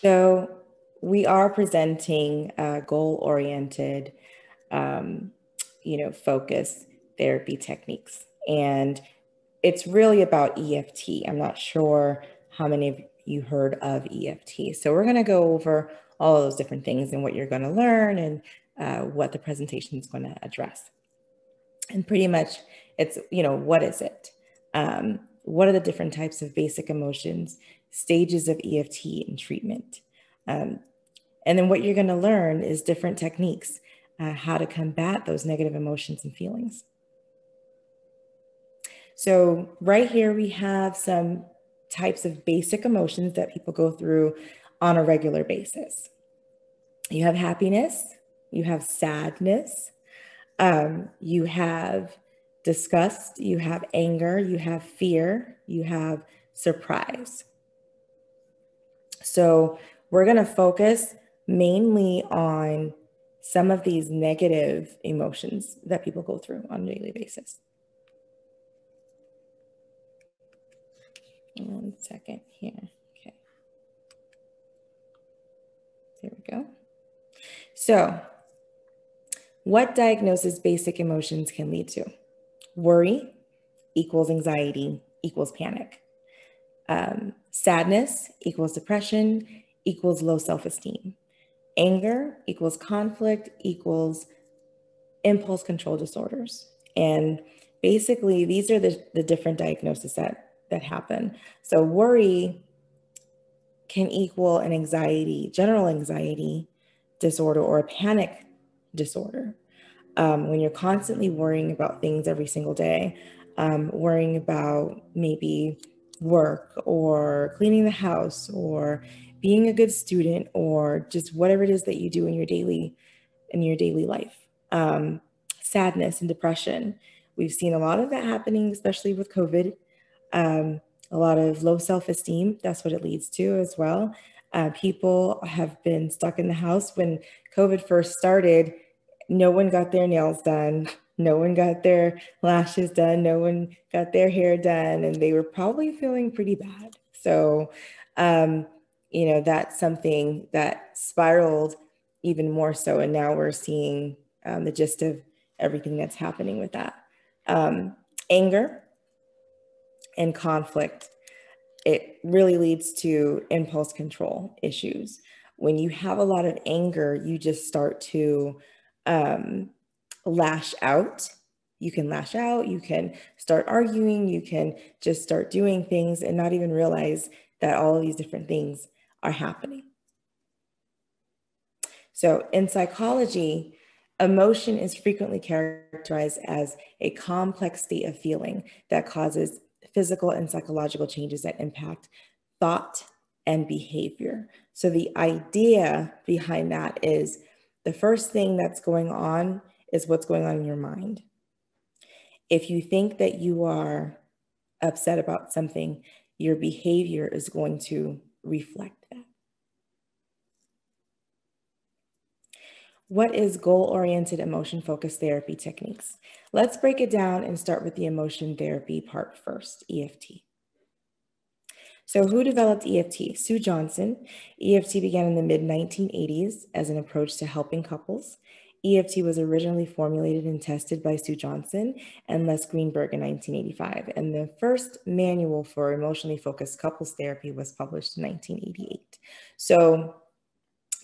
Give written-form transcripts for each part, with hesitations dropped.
So we are presenting goal-oriented, focus therapy techniques. And it's really about EFT. I'm not sure how many of you heard of EFT. So we're going to go over all of those different things and what you're going to learn and what the presentation is going to address. And pretty much it's, what is it? What are the different types of basic emotions, stages of EFT and treatment? And then what you're going to learn is different techniques, how to combat those negative emotions and feelings. So right here, we have some types of basic emotions that people go through on a regular basis. You have happiness, you have sadness, you have disgust, you have anger, you have fear, you have surprise. So we're going to focus mainly on some of these negative emotions that people go through on a daily basis. 1 second here. Okay. There we go. So what diagnosis basic emotions can lead to? Worry equals anxiety equals panic. Sadness equals depression equals low self-esteem. Anger equals conflict equals impulse control disorders. And basically, these are the different diagnoses that happen. So worry can equal an anxiety, general anxiety disorder or a panic disorder. When you're constantly worrying about things every single day, worrying about maybe work or cleaning the house or being a good student or just whatever it is that you do in your daily life. Sadness and depression. We've seen a lot of that happening, especially with COVID. A lot of low self-esteem, that's what it leads to as well. People have been stuck in the house. When COVID first started, no one got their nails done. No one got their lashes done. No one got their hair done. And they were probably feeling pretty bad. So, that's something that spiraled even more so. And now we're seeing the gist of everything that's happening with that. Anger and conflict, it really leads to impulse control issues. When you have a lot of anger, you just start to lash out. You can lash out, you can start arguing, you can just start doing things and not even realize that all of these different things are happening. So in psychology, emotion is frequently characterized as a complex state of feeling that causes physical and psychological changes that impact thought and behavior. So the idea behind that is the first thing that's going on is what's going on in your mind. If you think that you are upset about something, your behavior is going to reflect that. What is goal-oriented emotion-focused therapy techniques? Let's break it down and start with the emotion therapy part first, EFT. So who developed EFT? Sue Johnson. EFT began in the mid-1980s as an approach to helping couples. EFT was originally formulated and tested by Sue Johnson and Les Greenberg in 1985. And the first manual for emotionally focused couples therapy was published in 1988. So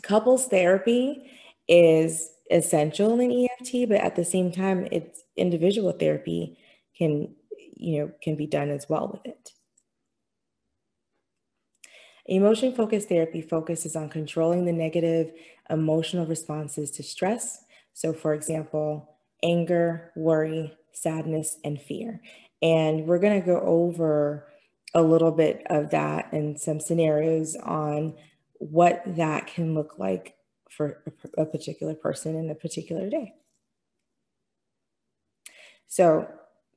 couples therapy is essential in EFT, but at the same time, it's individual therapy can be done as well with it. Emotion-focused therapy focuses on controlling the negative emotional responses to stress. So for example, anger, worry, sadness, and fear. And we're going to go over a little bit of that and some scenarios on what that can look like for a particular person in a particular day. So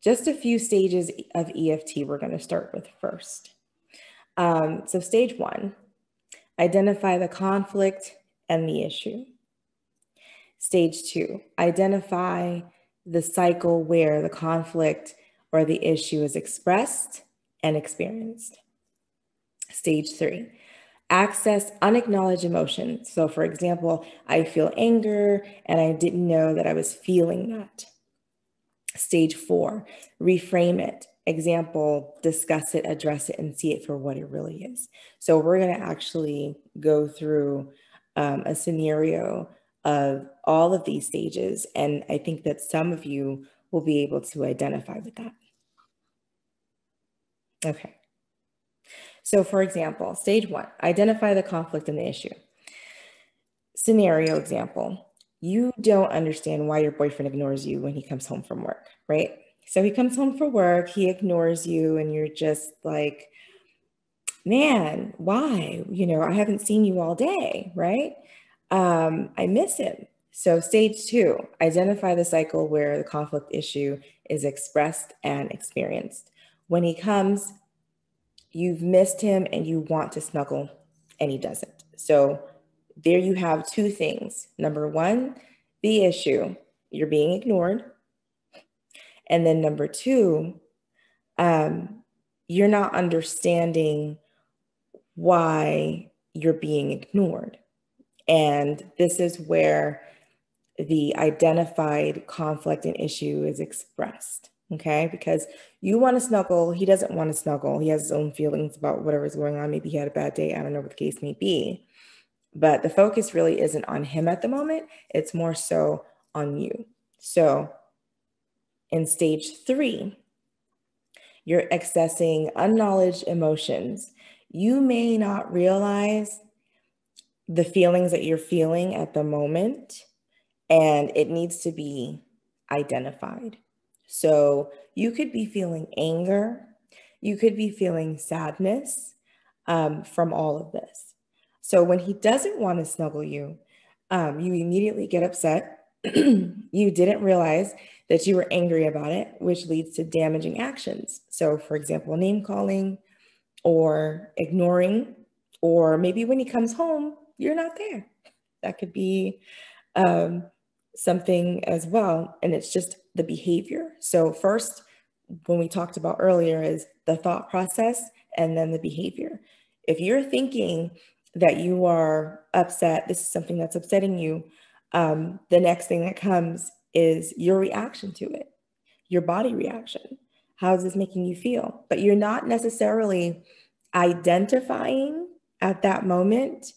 just a few stages of EFT we're going to start with first. So stage 1, identify the conflict and the issue. Stage 2, identify the cycle where the conflict or the issue is expressed and experienced. Stage 3, Access unacknowledged emotions. So for example, I feel anger and I didn't know that I was feeling that. Stage 4, reframe it. Example, discuss it, address it, and see it for what it really is. So we're going to actually go through a scenario of all of these stages. And I think that some of you will be able to identify with that. Okay. So for example, stage 1, identify the conflict and the issue. Scenario example, you don't understand why your boyfriend ignores you when he comes home from work, right? So he comes home from work, he ignores you, and you're just like, man, why? You know, I haven't seen you all day, right? I miss him. So stage 2, identify the cycle where the conflict issue is expressed and experienced. When he comes, you've missed him and you want to snuggle and he doesn't. So there you have 2 things. Number 1, the issue, you're being ignored. And then number 2, you're not understanding why you're being ignored. And this is where the identified conflict and issue is expressed, okay? Because you want to snuggle, he doesn't want to snuggle. He has his own feelings about whatever's going on. Maybe he had a bad day. I don't know what the case may be. But the focus really isn't on him at the moment. It's more so on you. So in stage 3, you're accessing unacknowledged emotions. You may not realize the feelings that you're feeling at the moment, and it needs to be identified. So you could be feeling anger, you could be feeling sadness from all of this. So when he doesn't want to snuggle you, you immediately get upset. You didn't realize that you were angry about it, which leads to damaging actions. So for example, name calling or ignoring, or maybe when he comes home, you're not there. That could be something as well. And it's just the behavior. So first, when we talked about earlier, is the thought process and then the behavior. If you're thinking that you are upset, this is something that's upsetting you, the next thing that comes is your reaction to it, your body reaction. How is this making you feel? But you're not necessarily identifying at that moment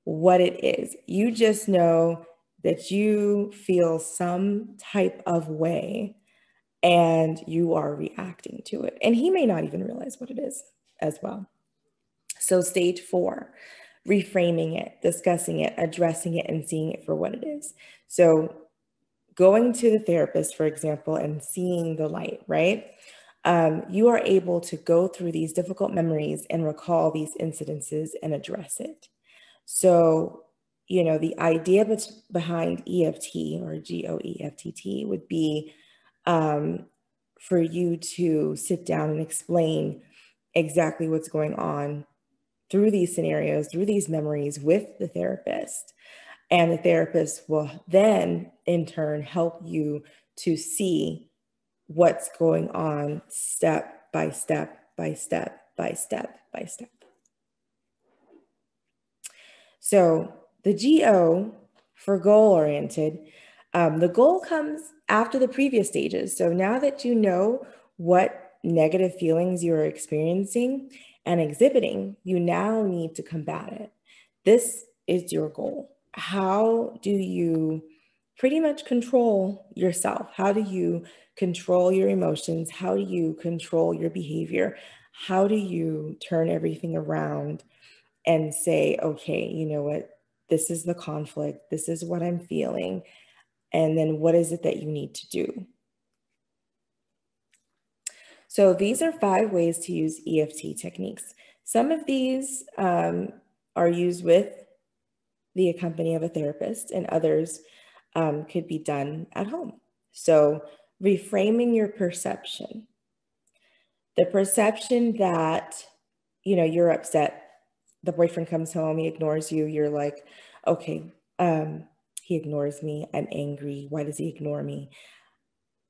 what it is. You just know that you feel some type of way and you are reacting to it. And he may not even realize what it is as well. So stage 4, reframing it, discussing it, addressing it, and seeing it for what it is. So going to the therapist, for example, and seeing the light, right? You are able to go through these difficult memories and recall these incidences and address it. So, you know, the idea behind EFT or GOEFTT would be for you to sit down and explain exactly what's going on through these scenarios, through these memories with the therapist. And the therapist will then, in turn, help you to see what's going on step by step by step by step by step. So the GO for goal-oriented, the goal comes after the previous stages. So now that you know what negative feelings you're experiencing and exhibiting, you now need to combat it. This is your goal. How do you pretty much control yourself? How do you control your emotions? How do you control your behavior? How do you turn everything around and say, okay, you know what? This is the conflict. This is what I'm feeling. And then what is it that you need to do? So these are 5 ways to use EFT techniques. Some of these are used with the accompany of a therapist, and others could be done at home. So reframing your perception. The perception that, you know, you're upset. The boyfriend comes home, he ignores you. You're like, okay, he ignores me. I'm angry. Why does he ignore me?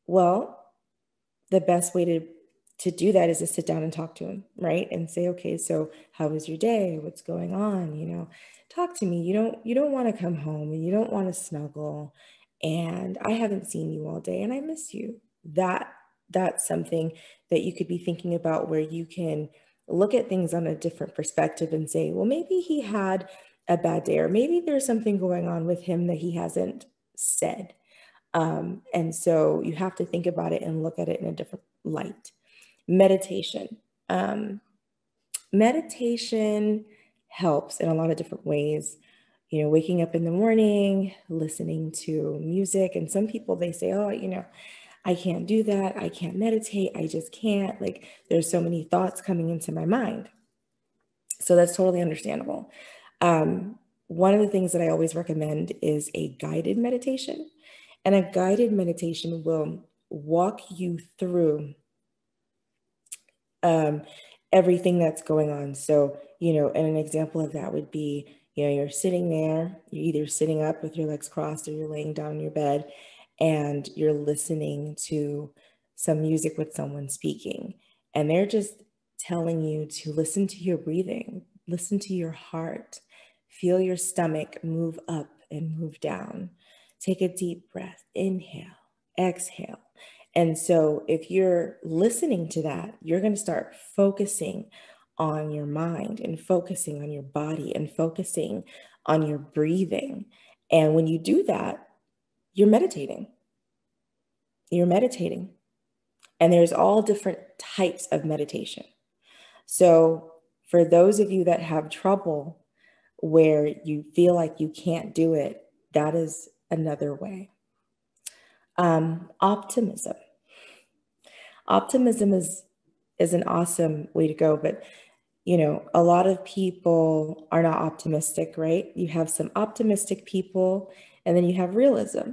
Well, the best way to to do that is to sit down and talk to him, right? And say, okay, so how was your day? What's going on? You know, talk to me. You don't want to come home and you don't want to snuggle. And I haven't seen you all day and I miss you. That's something that you could be thinking about, where you can look at things on a different perspective and say, well, maybe he had a bad day, or maybe there's something going on with him that he hasn't said. And so you have to think about it and look at it in a different light. Meditation. Meditation helps in a lot of different ways. You know, waking up in the morning, listening to music. And some people, they say, oh, you know, I can't do that. I can't meditate. I just can't. Like, there's so many thoughts coming into my mind. So that's totally understandable. One of the things that I always recommend is a guided meditation. And a guided meditation will walk you through everything that's going on. So, you know, and an example of that would be, you know, you're sitting there, you're either sitting up with your legs crossed or you're laying down in your bed and you're listening to some music with someone speaking. And they're just telling you to listen to your breathing, listen to your heart, feel your stomach move up and move down. Take a deep breath, inhale, exhale. And so if you're listening to that, you're going to start focusing on your mind and focusing on your body and focusing on your breathing. And when you do that, you're meditating. You're meditating. And there's all different types of meditation. So for those of you that have trouble where you feel like you can't do it, that is another way. Optimism. Optimism is an awesome way to go, but you know, a lot of people are not optimistic, right? You have some optimistic people, and then you have realism,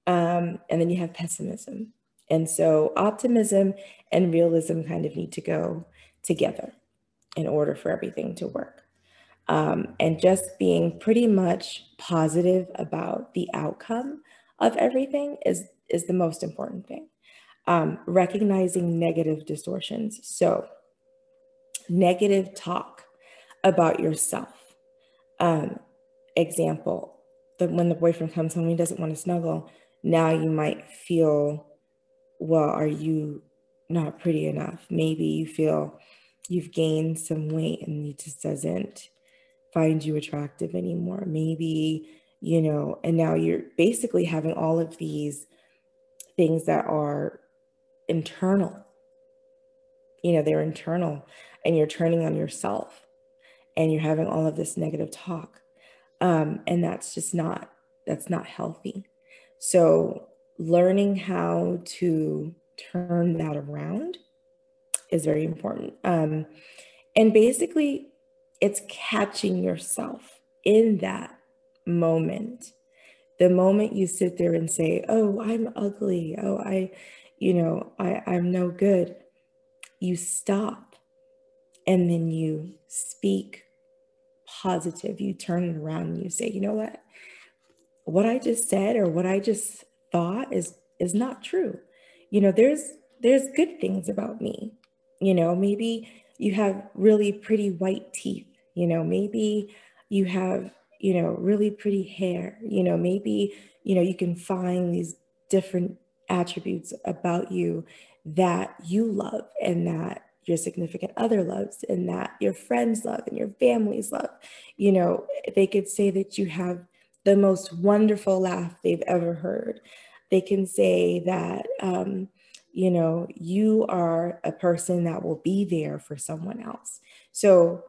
and then you have pessimism. And so optimism and realism kind of need to go together in order for everything to work. And just being pretty much positive about the outcome of everything is the most important thing. Recognizing negative distortions. So negative talk about yourself. Example, when the boyfriend comes home, he doesn't want to snuggle. Now you might feel, well, are you not pretty enough? Maybe you feel you've gained some weight and he just doesn't find you attractive anymore. Maybe, you know, and now you're basically having all of these things that are internal. You know, they're internal, and you're turning on yourself and you're having all of this negative talk. And that's not healthy. So learning how to turn that around is very important. And basically it's catching yourself in that moment. The moment you sit there and say, oh, I'm ugly. Oh, I'm no good. You stop and then you speak positive. You turn it around and you say, you know what I just said or what I just thought is not true. You know, there's good things about me. You know, maybe you have really pretty white teeth. You know, maybe you have, you know, really pretty hair. You know, maybe, you know, you can find these different attributes about you that you love and that your significant other loves and that your friends love and your families love. You know, they could say that you have the most wonderful laugh they've ever heard. They can say that, you know, you are a person that will be there for someone else. So,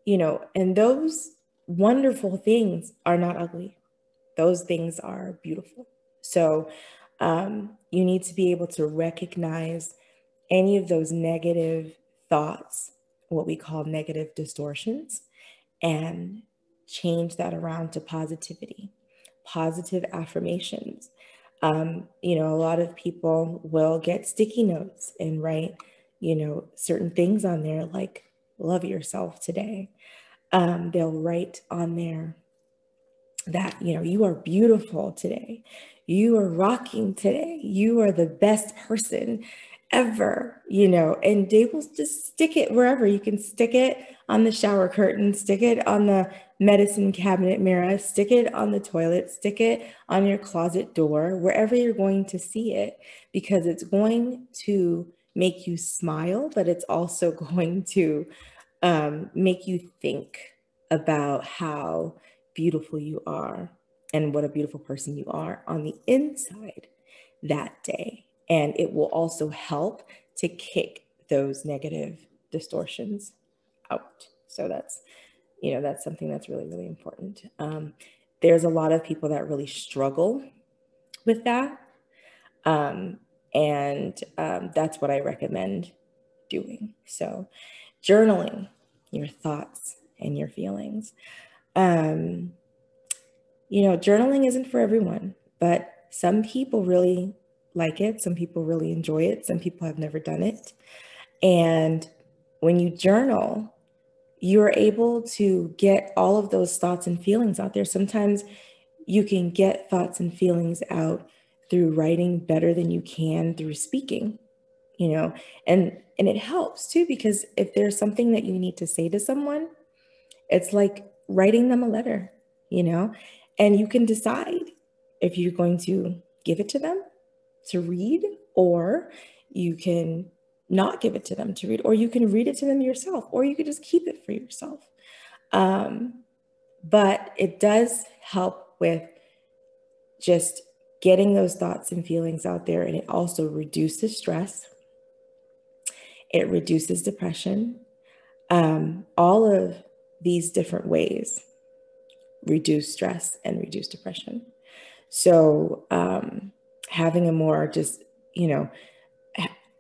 you know, and those wonderful things are not ugly. Those things are beautiful. So you need to be able to recognize any of those negative thoughts, what we call negative distortions, and change that around to positivity, positive affirmations. You know, a lot of people will get sticky notes and write, you know, certain things on there like, love yourself today. They'll write on there that, you know, you are beautiful today. You are rocking today. You are the best person ever, and they will just stick it wherever. You can stick it on the shower curtain, stick it on the medicine cabinet mirror, stick it on the toilet, stick it on your closet door, wherever you're going to see it, because it's going to make you smile, but it's also going to make you think about how beautiful you are and what a beautiful person you are on the inside that day. And it will also help to kick those negative distortions out. So that's something that's really, really important. There's a lot of people that really struggle with that. That's what I recommend doing. So journaling your thoughts and your feelings. Journaling isn't for everyone, but some people really like it. Some people really enjoy it. Some people have never done it. And when you journal, you're able to get all of those thoughts and feelings out there. Sometimes you can get thoughts and feelings out through writing better than you can through speaking, and it helps too, because if there's something that you need to say to someone, it's like writing them a letter, and you can decide if you're going to give it to them to read, or you can not give it to them to read, or you can read it to them yourself, or you could just keep it for yourself. But it does help with just getting those thoughts and feelings out there, and it also reduces stress. It reduces depression. All of these different ways reduce stress and reduce depression. So having a more just,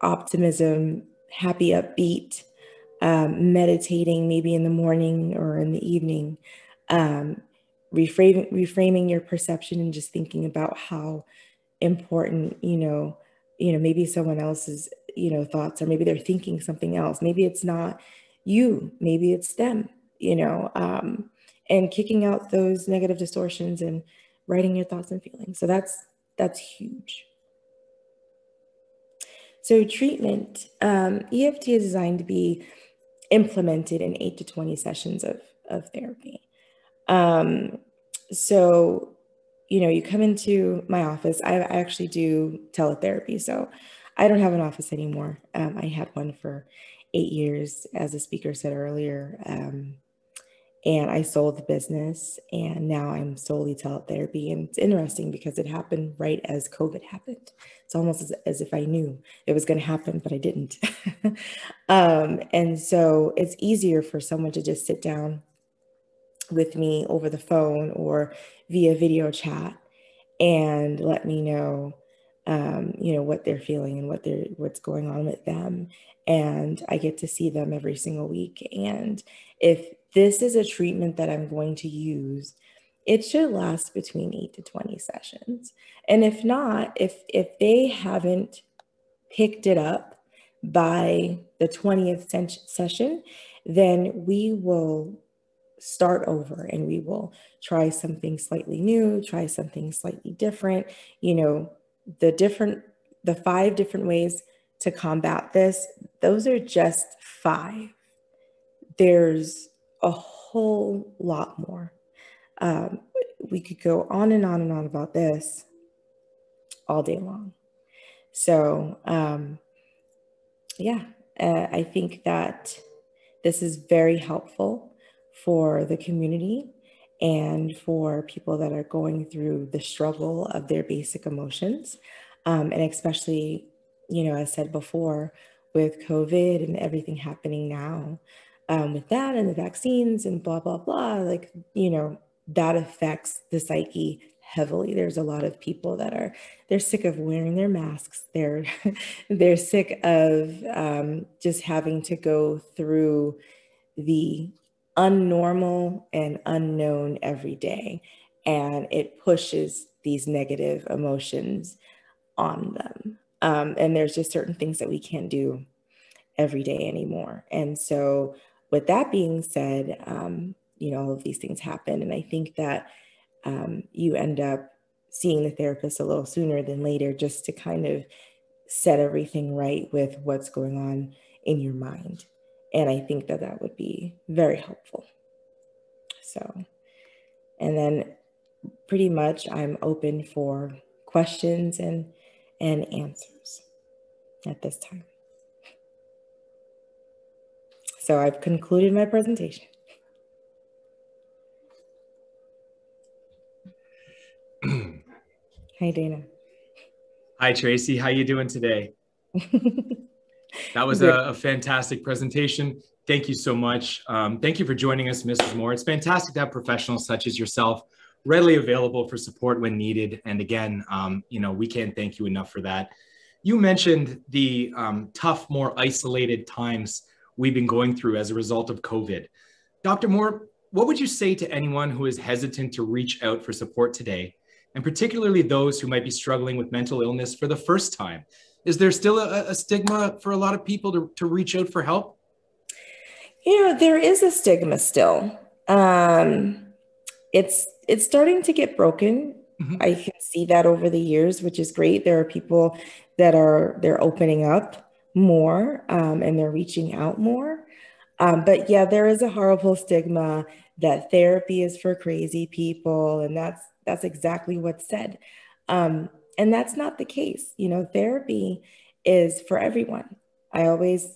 optimism, happy, upbeat, meditating maybe in the morning or in the evening, reframing your perception and just thinking about how important, maybe someone else's, thoughts, or maybe they're thinking something else. Maybe it's not you, maybe it's them, and kicking out those negative distortions and writing your thoughts and feelings. So that's huge. So treatment, EFT is designed to be implemented in 8 to 20 sessions of therapy. So, you come into my office. I actually do teletherapy, so I don't have an office anymore. I had one for 8 years, as the speaker said earlier, and I sold the business, and now I'm solely teletherapy. And it's interesting because it happened right as COVID happened. It's almost as if I knew it was going to happen, but I didn't. And so it's easier for someone to just sit down with me over the phone or via video chat and let me know, what they're feeling and what's going on with them. And I get to see them every single week. And if this is a treatment that I'm going to use, it should last between 8 to 20 sessions. And if not, if they haven't picked it up by the 20th session, then we will start over and we will try something slightly new, try something slightly different. The 5 different ways to combat this, those are just 5. There's a whole lot more. We could go on and on and on about this all day long. So I think that this is very helpful for the community and for people that are going through the struggle of their basic emotions. And especially, as I said before, with COVID and everything happening now, with that and the vaccines and blah, blah, blah, that affects the psyche heavily. There's a lot of people that they're sick of wearing their masks. They're sick of just having to go through the unnormal and unknown every day. And it pushes these negative emotions on them. And there's just certain things that we can't do every day anymore. And so with that being said, all of these things happen. And I think that you end up seeing the therapist a little sooner than later, just to kind of set everything right with what's going on in your mind. And I think that that would be very helpful. So, and then pretty much I'm open for questions and answers at this time. So I've concluded my presentation. Hi, Dana. Hi, Tracy. How you doing today? That was a fantastic presentation. Thank you so much. Thank you for joining us, Mrs. Moore. It's fantastic to have professionals such as yourself readily available for support when needed. And again, we can't thank you enough for that. You mentioned the tough, more isolated times we've been going through as a result of COVID. Dr. Moore, what would you say to anyone who is hesitant to reach out for support today, and particularly those who might be struggling with mental illness for the first time? Is there still a stigma for a lot of people to reach out for help? There is a stigma still. It's starting to get broken. Mm-hmm. I can see that over the years, which is great. There are people that they're opening up more and they're reaching out more. But yeah, there is a horrible stigma that therapy is for crazy people, and that's exactly what's said. And that's not the case. Therapy is for everyone. I always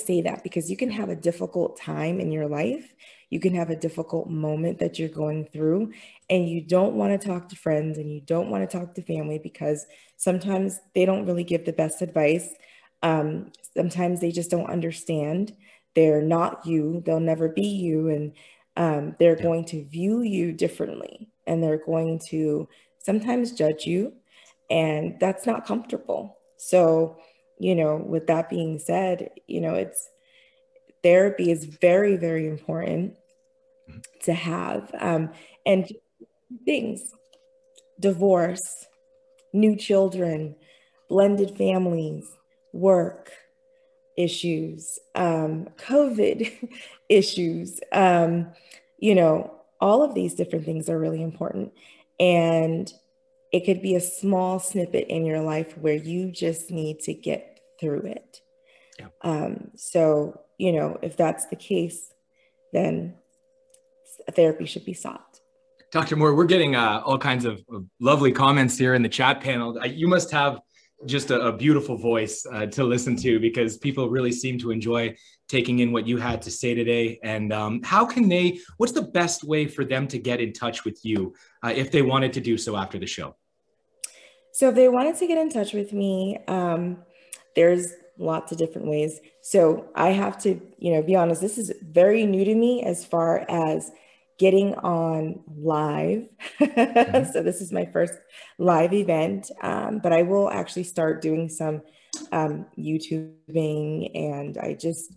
say that, because you can have a difficult time in your life. You can have a difficult moment that you're going through, and you don't want to talk to friends and you don't want to talk to family because sometimes they don't really give the best advice. Sometimes they just don't understand. They're not you. They'll never be you. And they're going to view you differently, and they're going to sometimes judge you. And that's not comfortable. So, with that being said, therapy is very, very important to have. And things, divorce, new children, blended families, work issues, COVID issues, all of these different things are really important. And it could be a small snippet in your life where you just need to get through it. Yeah. So, if that's the case, then therapy should be sought. Dr. Moore, we're getting all kinds of lovely comments here in the chat panel. You must have just a beautiful voice to listen to, because people really seem to enjoy taking in what you had to say today. And what's the best way for them to get in touch with you if they wanted to do so after the show? So if they wanted to get in touch with me, there's lots of different ways. So I have to, be honest, this is very new to me as far as getting on live. Mm-hmm. So this is my first live event, but I will actually start doing some YouTubing, and I just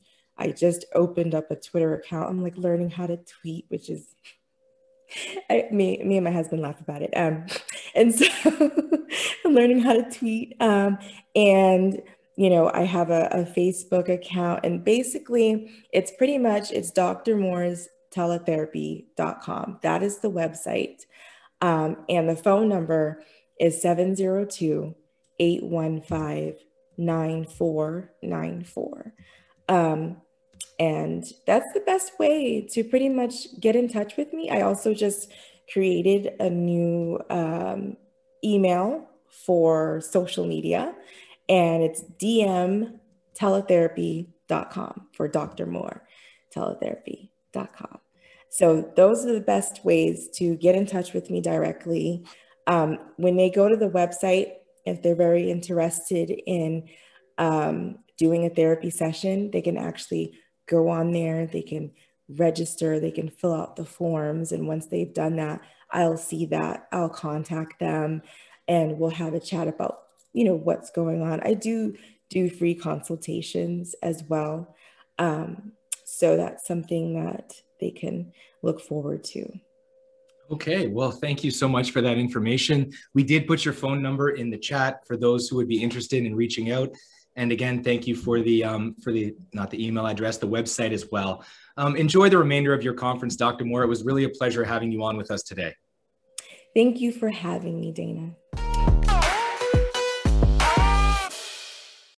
opened up a Twitter account. I'm like learning how to tweet, which is, me and my husband laugh about it. And so I'm learning how to tweet. And, I have a Facebook account, and basically it's Dr. Moore's Teletherapy.com. That is the website. And the phone number is 702-815-9494. And that's the best way to pretty much get in touch with me. I also just created a new email for social media, and it's dmteletherapy.com for Dr. Moore, teletherapy.com. So those are the best ways to get in touch with me directly. When they go to the website, if they're very interested in doing a therapy session, they can actually go on there, they can register, they can fill out the forms. And once they've done that, I'll see that, I'll contact them, and we'll have a chat about, what's going on. I do free consultations as well. So that's something that they can look forward to. Okay, well, thank you so much for that information. We did put your phone number in the chat for those who would be interested in reaching out. And again, thank you for not the email address, the website as well. Enjoy the remainder of your conference, Dr. Moore. It was really a pleasure having you on with us today. Thank you for having me, Dana.